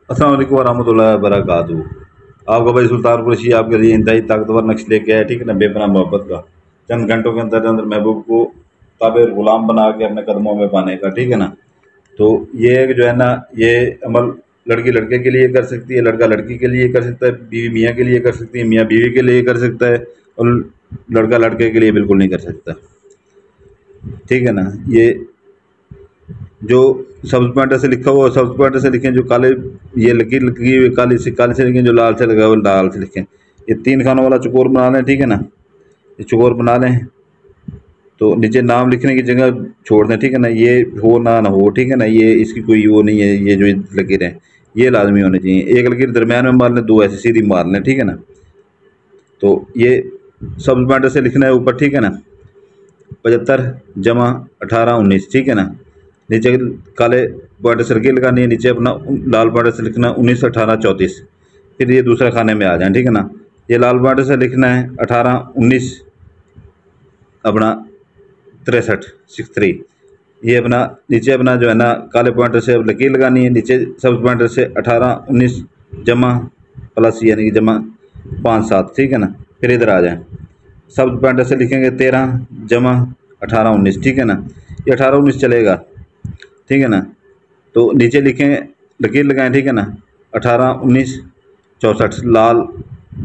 अस्सलाम वालेकुम वरहमतुल्लाहि वबरकातुहू। आपका भाई सुल्तान कुरैशी आपके लिए इंतहाई ताकतवर नक्श लेके आया, ठीक है ना, बेपनाह मोहब्बत का। चंद घंटों के अंदर अंदर महबूब को ताबे गुलाम बना के अपने कदमों में पाने का, ठीक है ना। तो ये जो है ना, ये अमल लड़की लड़के के लिए कर सकती है, लड़का लड़की के लिए कर सकता है, बीवी मियाँ के लिए कर सकती है, मियाँ बीवी के लिए कर सकता है, और लड़का लड़के के लिए बिल्कुल नहीं कर सकता, ठीक है ना। ये जो सब्ज पॉइंटर से लिखा हुआ, सब्ज पॉइंटर से लिखें, जो काले ये लकीर लगी हुई काली से लिखें, जो लाल से लगा हुआ लाल से लिखें। ये 3 खानों वाला चकोर बना लें, ठीक है ना। ये चकोर बना लें तो नीचे नाम लिखने की जगह छोड़ दें, ठीक है ना। ये हो ना हो, ठीक है ना, ये इसकी कोई वो नहीं है। ये जो लकीरें ये लाजमी होनी चाहिए। एक लकीर दरमियान में मार लें, 2 ऐसे सीधी मार लें, ठीक है ना। तो ये सब्ज पॉइंटर से लिखना है ऊपर, ठीक है ना। 75 जमा 18 19, ठीक है ना। नीचे काले बॉर्डर सर्किल लगानी है, नीचे अपना लाल बॉर्डर से लिखना 19 18 34। फिर ये दूसरे खाने में आ जाए, ठीक है ना। ये लाल बॉर्डर से लिखना है 18 19 अपना 63 63। ये अपना नीचे अपना जो है ना काले पॉइंटर से अब लकीर लगानी है, नीचे सब पॉइंटर से 18 19 जमा प्लस यानी कि जमा 5 7, ठीक है ना। फिर इधर आ जाए, सब पॉइंटर से लिखेंगे 13 जमा 18 19, ठीक है ना। ये 18 19 चलेगा, ठीक है ना। तो नीचे लिखें, लकीर लगाएं, ठीक है ना, 18 19 64 लाल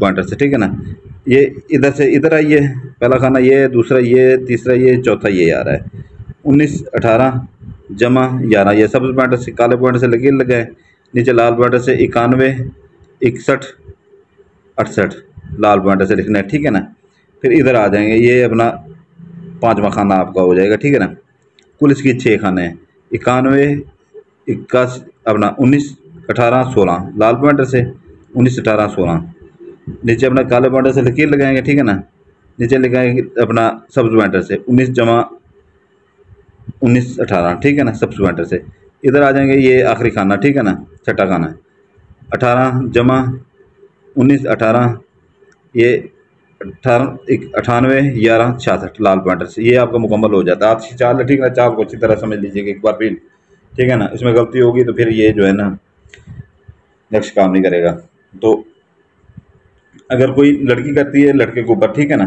पॉइंटर से, ठीक है ना। ये इधर से इधर आइए, पहला खाना ये, दूसरा ये, तीसरा ये, चौथा ये आ रहा है। 19 18 जमा 11, ये सब पॉइंटर से काले पॉइंटर से लकीर लगाए, नीचे लाल पॉइंटर से 91 61 68 लाल पॉइंटर से लिखना है, ठीक है ना। फिर इधर आ जाएंगे, ये अपना 5वां खाना आपका हो जाएगा, ठीक है ना। कुल इसकी 6 खाने हैं, 91 81 अपना 19 18 16 लाल पॉइंटर से 19 18 16। नीचे अपना काले पॉइंटर से लकीर लगाएंगे, ठीक है ना। नीचे लगाएंगे अपना सब्ज पॉइंटर से 19 जमा 19 18, ठीक है ना, सब्ज पॉइंटर से। इधर आ जाएंगे, ये आखिरी खाना, ठीक है ना, छठा खाना है 18 जमा 19 18, ये 18 98 11 66 लाल पॉइंटर से। ये आपका मुकम्मल हो जाता है। आपकी चाल है, ठीक है ना। चाल को अच्छी तरह समझ लीजिएगा एक बार फिर, ठीक है ना। इसमें गलती होगी तो फिर ये जो है ना नक्श काम नहीं करेगा। तो अगर कोई लड़की करती है लड़के के ऊपर, ठीक है ना,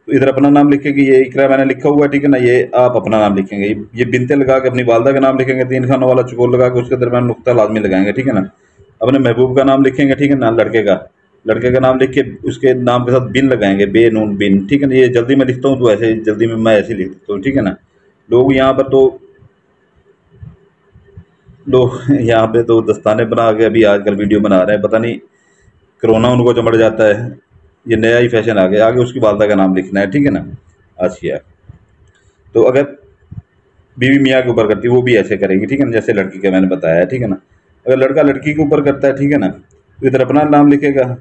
तो इधर अपना नाम लिखेगी, ये इकरा मैंने लिखा हुआ है, ठीक है ना। ये आप अपना नाम लिखेंगे, ये बिनते लगा के अपनी वालदा का नाम लिखेंगे, 3 खानों वाला चकोर लगा के उसके दरमियान नुक्ता लाजमी लगाएंगे, ठीक है ना। अपने महबूब का नाम लिखेंगे, ठीक है ना, लड़के का नाम लिख के उसके नाम के साथ बिन लगाएंगे, बे नून बिन, ठीक है ना। ये जल्दी में लिखता हूँ तो ऐसे जल्दी में मैं ऐसे लिख देता हूँ, ठीक है ना। लोग यहाँ पर तो लोग यहाँ पे तो दस्ताने बना के अभी आजकल वीडियो बना रहे हैं, पता नहीं कोरोना उनको चमड़ जाता है। ये नया ही फैशन आ गया, आगे उसकी वालदा का नाम लिखना है, ठीक है ना, आसिया। तो अगर बीवी मियाँ के ऊपर करती है वो भी ऐसे करेगी, ठीक है ना, जैसे लड़की का मैंने बताया है, ठीक है ना। अगर लड़का लड़की के ऊपर करता है, ठीक है ना, तो इधर अपना नाम लिखेगा,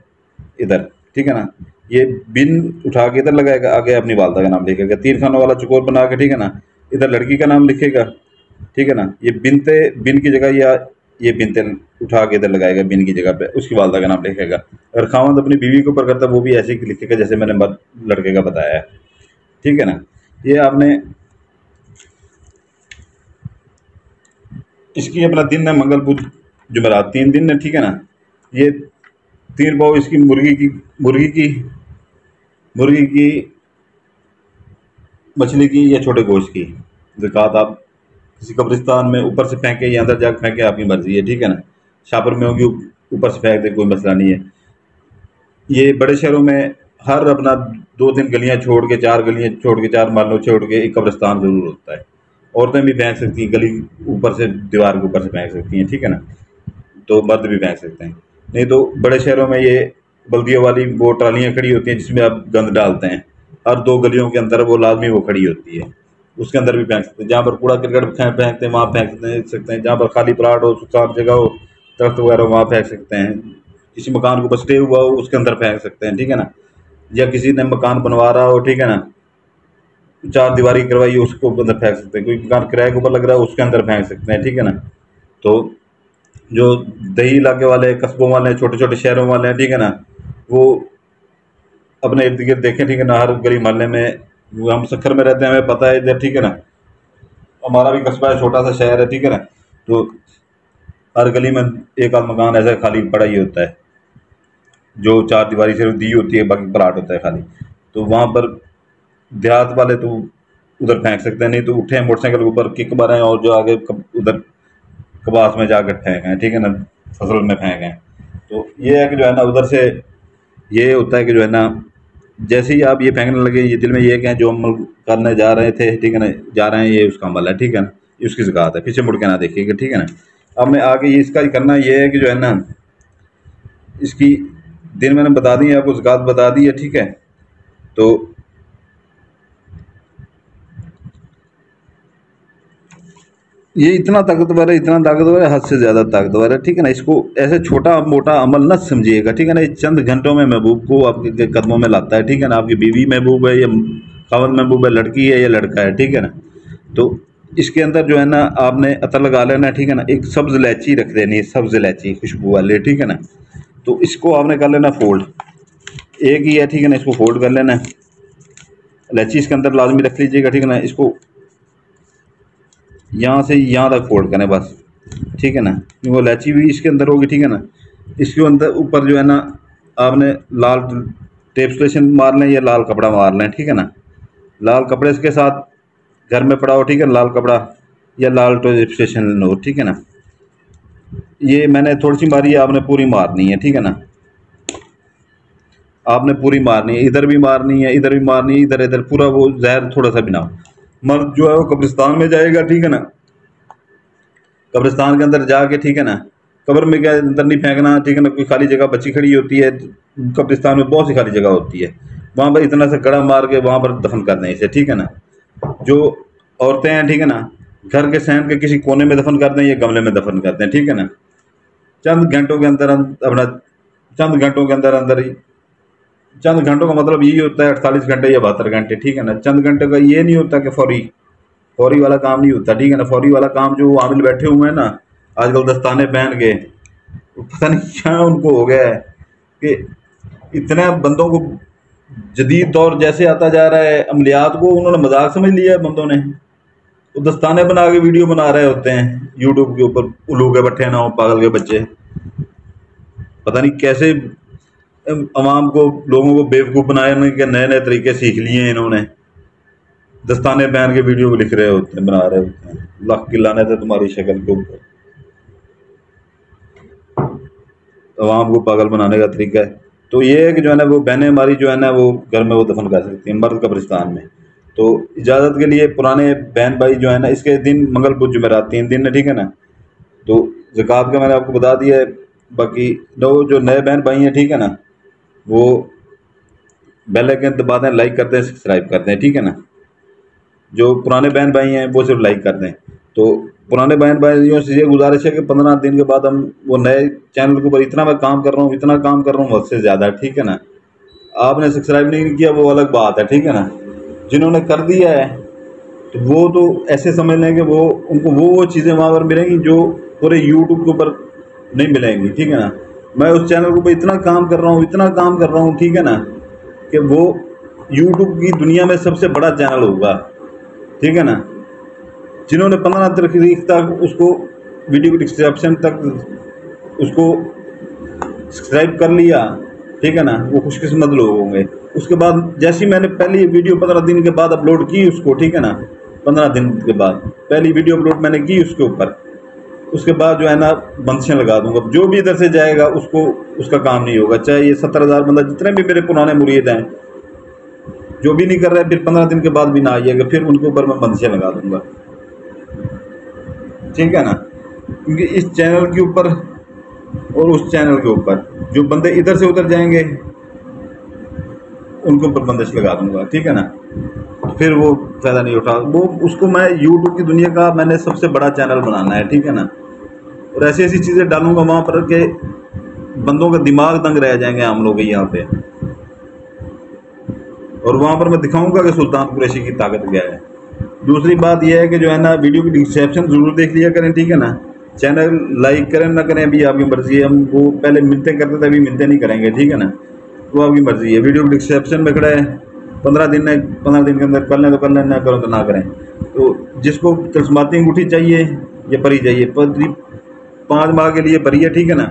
इधर, ठीक है ना। ये बिन उठा के इधर लगाएगा, आगे अपनी वालदा का नाम लिखेगा, 3 खानों वाला चकोर बना के, ठीक है ना। इधर लड़की का नाम लिखेगा, ठीक है ना। ये बिनते बिन की जगह या ये बिनते उठा के इधर लगाएगा, बिन की जगह पे उसकी वालदा का नाम लिखेगा। अगर खावंद अपनी बीवी के ऊपर करता है वो भी ऐसे ही लिखेगा जैसे मैंने लड़के का बताया है, ठीक है ना। ये आपने इसकी अपना दिन है मंगल बुध जुमेरात, 3 दिन है, ठीक है ना। ये 3 पाव इसकी मुर्गी की मछली की या छोटे गोश्त की ज़कात आप किसी कब्रिस्तान में ऊपर से फेंके या अंदर जाकर फेंके, आपकी मर्जी है, ठीक है ना। शापर में होगी ऊपर से फेंक दे, कोई मसला नहीं है। ये बड़े शहरों में हर अपना 2 3 गलियां छोड़ के, 4 गलियां छोड़ के, 4 मोहल्लों छोड़ के एक कब्रिस्तान ज़रूर होता है। औरतें भी फेंक सकती हैं, गली ऊपर से दीवार के ऊपर से फेंक सकती हैं, ठीक है ना। तो मर्द भी फेंक सकते हैं। नहीं तो बड़े शहरों में ये बल्दियों वाली वो ट्रालियाँ खड़ी होती हैं जिसमें आप गंद डालते हैं, हर 2 गलियों के अंदर वो लाजमी वो खड़ी होती है, उसके अंदर भी फेंक सकते हैं। जहाँ पर कूड़ा करकट फेंकते हैं वहाँ फेंक सकते हैं, जहाँ पर खाली प्लाट हो, सुनसान जगह हो, दरख्त वगैरह, वहाँ फेंक सकते हैं। किसी मकान को बस्टे हुआ हो उसके अंदर फेंक सकते हैं, ठीक है ना। या किसी ने मकान बनवा रहा हो, ठीक है ना, 4 दीवारी करवाई हो उसको अंदर फेंक सकते हैं। कोई मकान किराए के ऊपर लग रहा है उसके अंदर फेंक सकते हैं, ठीक है ना। तो जो दही इलाके वाले, कस्बों वाले, छोटे छोटे शहरों वाले हैं, ठीक है ना, वो अपने इर्द गिर्द देखें, ठीक है ना। हर गली मोहल्ले में, हम सखर में रहते हैं, हमें पता है इधर, ठीक है ना, हमारा भी कस्बा है, छोटा सा शहर है, ठीक है ना। तो हर गली में एक आध मकान ऐसा खाली पड़ा ही होता है, जो चार दीवारी से दी होती है, बाकी प्लाट होता है खाली। तो वहाँ पर देहात वाले तो उधर फेंक सकते हैं, नहीं तो उठे मोटरसाइकिल के ऊपर किक मारें और जो आगे उधर कबास में जाकर फेंकें, ठीक है ना, फसल में फेंकें। तो ये है कि जो है ना उधर से ये होता है कि जो है ना जैसे ही आप ये फेंकने लगे, ये दिल में ये कहें जो अमल करने जा रहे थे, ठीक है ना, जा रहे हैं, ये उसका अमल है, ठीक है ना, ये उसकी ज़कात है, पीछे मुड़ के ना देखिएगा, ठीक है ना। अब मैं आगे ये इसका करना ये है कि जो है ना इसकी दिन मैंने बता दी है आपको, ज़कात बता दी है, ठीक है। तो ये इतना ताकतवर है, इतना ताकतवर है, हद से ज़्यादा ताकतवर है, ठीक है ना। इसको ऐसे छोटा मोटा अमल न समझिएगा, ठीक है ना। ये चंद घंटों में महबूब को आपके कदमों में लाता है, ठीक है ना। आपकी बीवी महबूब है या खावत महबूब है, लड़की है या लड़का है, ठीक है ना। तो इसके अंदर जो है ना आपने अतर लगा लेना, ठीक है ना। एक सब्ज़ इलायची रख देनी है, सब्ज़ इलायची खुशबू वाले, ठीक है ना। तो इसको आपने कर लेना फोल्ड, एक ही है, ठीक है ना। इसको फोल्ड कर लेना है, इलायची इसके अंदर लाजमी रख लीजिएगा, ठीक है ना। इसको यहाँ से यहाँ तक फोल्ड करें बस, ठीक है ना, क्योंकि वो इलायची भी इसके अंदर होगी, ठीक है ना। इसके अंदर ऊपर जो है ना आपने लाल टेप स्टेशन मार लें या लाल कपड़ा मार लें, ठीक है ना। लाल कपड़े के साथ घर में पड़ा हो, ठीक है, लाल कपड़ा या लाल टेप स्टेशन हो, ठीक है ना। ये मैंने थोड़ी सी मारी है, आपने पूरी मारनी है, ठीक है ना। आपने पूरी मारनी है, इधर भी मारनी है, इधर भी मारनी है, इधर इधर पूरा, वो जहर थोड़ा सा भी ना हो। मर्द जो है वो कब्रिस्तान में जाएगा, ठीक है ना। कब्रिस्तान के अंदर जाके, ठीक है ना, कब्र में क्या अंदर नहीं फेंकना, ठीक है ना। कोई खाली जगह बची खड़ी होती है, कब्रिस्तान में बहुत सी खाली जगह होती है, वहाँ पर इतना सा गड़ा मार के वहाँ पर दफन कर दें इसे, ठीक है ना। जो औरतें हैं, ठीक है ना, घर के सहन के किसी कोने में दफन कर दें या गमले में दफन कर दें, ठीक है ना। चंद घंटों के अंदर अपना, चंद घंटों के अंदर अंदर ही, चंद घंटों का मतलब यही होता है 48 घंटे या 72 घंटे, ठीक है ना। चंद घंटे का ये नहीं होता कि फौरी फौरी वाला काम नहीं होता, ठीक है ना। फौरी वाला काम जो आमिल बैठे हुए हैं ना आजकल दस्ताने पहन के, पता नहीं क्या उनको हो गया है कि इतने बंदों को जदीद दौर जैसे आता जा रहा है, अमलियात को उन्होंने मजाक समझ लिया है बंदों ने। वो दस्ताने बना के वीडियो बना रहे होते हैं यूट्यूब के ऊपर, उल्लू के बैठे ना हो, पागल के बच्चे, पता नहीं कैसे अवाम को, लोगों को बेवकूफ़ बनाने के नए नए तरीके सीख लिए हैं इन्होंने। दस्ताने पहन के वीडियो लिख रहे होते हैं, बना रहे होते हैं, लाख की लानत है तुम्हारी शक्ल के ऊपर। अवाम को पागल बनाने का तरीका है। तो ये है कि जो है ना वो बहनें हमारी जो है ना वो घर में वो दफन कर सकती हैं, मर्द कब्रिस्तान में। तो इजाज़त के लिए पुराने बहन भाई जो है ना, इसके दिन मंगल बुध जुमेरात 3 दिन है, ठीक है ना। तो ज़कात का मैंने आपको बता दिया है। बाकी जो नए बहन भाई हैं, ठीक है ना, वो बेल आइकन दबा दें, लाइक करते हैं, सब्सक्राइब करते हैं, ठीक है ना। जो पुराने बहन भाई हैं वो सिर्फ लाइक कर दें। तो पुराने बहन भाइयों से ये गुजारिश है कि 15 दिन के बाद हम वो नए चैनल के ऊपर इतना मैं काम कर रहा हूँ, इतना काम कर रहा हूँ, हद से ज़्यादा, ठीक है ना। आपने सब्सक्राइब नहीं किया वो अलग बात है, ठीक है ना। जिन्होंने कर दिया है तो वो तो ऐसे समझ लें कि वो उनको वो चीज़ें वहाँ पर मिलेंगी जो पूरे यूट्यूब के ऊपर नहीं मिलेंगी, ठीक है ना। मैं उस चैनल के ऊपर इतना काम कर रहा हूँ, इतना काम कर रहा हूँ, ठीक है ना, कि वो यूट्यूब की दुनिया में सबसे बड़ा चैनल होगा, ठीक है ना। जिन्होंने 15 तारीख तक उसको वीडियो की डिस्क्रिप्शन तक उसको सब्सक्राइब कर लिया, ठीक है ना, वो खुशकिस्मत लोग होंगे। उसके बाद जैसे ही मैंने पहली वीडियो 15 दिन के बाद अपलोड की उसको, ठीक है ना, 15 दिन के बाद पहली वीडियो अपलोड मैंने की उसके ऊपर, उसके बाद जो है ना बंदिशें लगा दूंगा। जो भी इधर से जाएगा उसको उसका काम नहीं होगा, चाहे ये 70,000 बंदा, जितने भी मेरे पुराने मुरीद हैं, जो भी नहीं कर रहे फिर 15 दिन के बाद भी ना आइएगा, फिर उनके ऊपर मैं बंदिशें लगा दूंगा, ठीक है ना। क्योंकि इस चैनल के ऊपर और उस चैनल के ऊपर जो बंदे इधर से उधर जाएंगे उनके ऊपर बंदिश लगा दूंगा, ठीक है ना। फिर वो फ़ायदा नहीं उठा, वो उसको मैं यूट्यूब की दुनिया का मैंने सबसे बड़ा चैनल बनाना है, ठीक है ना। और ऐसी ऐसी चीज़ें डालूंगा वहाँ पर के बंदों का दिमाग दंग रह जाएंगे हम लोग यहाँ पे। और वहाँ पर मैं दिखाऊंगा कि सुल्तान कुरैशी की ताकत क्या है। दूसरी बात यह है कि जो है ना वीडियो की डिस्क्रिप्शन ज़रूर देख लिया करें, ठीक है ना। चैनल लाइक करें ना करें अभी आपकी मर्ज़ी है, हम वो पहले मिलते करते थे, अभी मिलते नहीं करेंगे, ठीक है ना। वो आपकी मर्ज़ी है। वीडियो की डिस्क्रिप्शन में खड़ा है, 15 दिन के अंदर कर लें तो कर लें, ना करो तो ना करें। तो जिसको तिलस्माती अंगूठी चाहिए या परी चाहिए, 5 माह के लिए भरी है, ठीक है ना।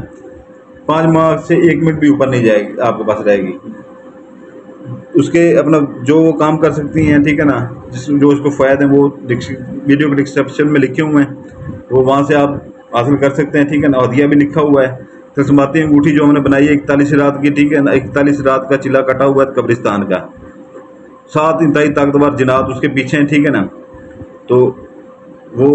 5 माह से 1 मिनट भी ऊपर नहीं जाएगी, आपके पास रहेगी। उसके अपना जो वो काम कर सकती हैं, ठीक है ना, जो उसको फ़ायदे हैं वो वीडियो के डिस्क्रिप्शन में लिखे हुए हैं, वो वहाँ से आप हासिल कर सकते हैं, ठीक है ना। हदिया भी लिखा हुआ है। तस्माती अंगूठी जो हमने बनाई है 41 रात की, ठीक है ना, 41 रात का चिला कटा हुआ है कब्रिस्तान का, 7 इंतहाई ताकतवर जिनात उसके पीछे हैं, ठीक है ना। तो वो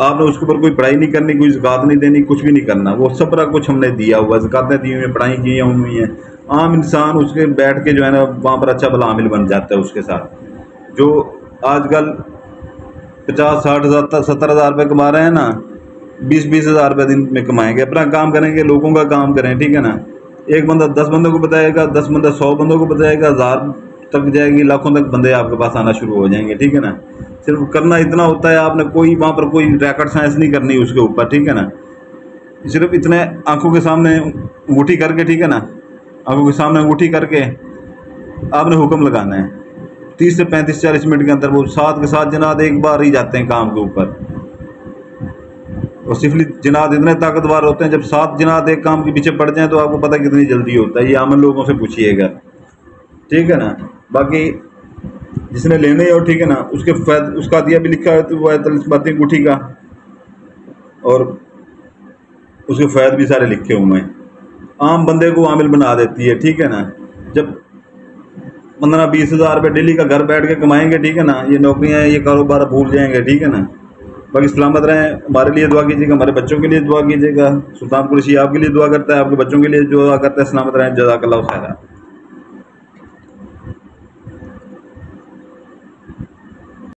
आपने उसके ऊपर कोई पढ़ाई नहीं करनी, कोई ज़कात नहीं देनी, कुछ भी नहीं करना, वो सबरा कुछ हमने दिया हुआ है, ज़कातें दी हुई हैं, पढ़ाई की हुई हैं। आम इंसान उसके बैठ के जो है ना वहाँ पर अच्छा भला आमिल बन जाता है उसके साथ। जो आजकल 50-60 हज़ार 70 हज़ार रुपये कमा रहे हैं ना, 20-20 हज़ार रुपये दिन में कमाएंगे, अपना काम करेंगे, लोगों का काम करें, ठीक है ना। एक बंदा 10 बंदों को बताएगा, 10 बंदा 100 बंदों को बताएगा, 1000 तक जाएगी, लाखों तक बंदे आपके पास आना शुरू हो जाएंगे, ठीक है ना। सिर्फ करना इतना होता है, आपने कोई वहाँ पर कोई रैकेट साइंस नहीं करनी उसके ऊपर, ठीक है ना। सिर्फ इतने आंखों के सामने अंगूठी करके, ठीक है ना, आंखों के सामने अंगूठी करके आपने हुक्म लगाना है। 30 से 35-40 मिनट के अंदर वो 7 के 7 जनाद एक बार ही जाते हैं काम के ऊपर। और सिफली जनाद इतने ताकतवर होते हैं, जब 7 जनाद एक काम के पीछे पड़ जाएं तो आपको पता कितनी जल्दी होता है। ये आम लोगों से पूछिएगा, ठीक है ना। बाकी जिसने लेने हो, ठीक है ना, उसके उसका दिया भी लिखा है तो वो है तस्माती अंगूठी का, और उसके फ़ायदे भी सारे लिखे हुए हैं। आम बंदे को आमिल बना देती है, ठीक है ना। जब 15-20 हज़ार रुपये डेली का घर बैठ के कमाएंगे, ठीक है ना, ये नौकरियां ये कारोबार भूल जाएंगे, ठीक है ना। बाकी सलामत रहें, हमारे लिए दुआ कीजिएगा, हमारे बच्चों के लिए दुआ कीजिएगा। सुल्तान कुरैशी आपके लिए दुआ करता है, आपके बच्चों के लिए दुआ करता है। सलामत रहें, जज़ाकल्लाह खैर।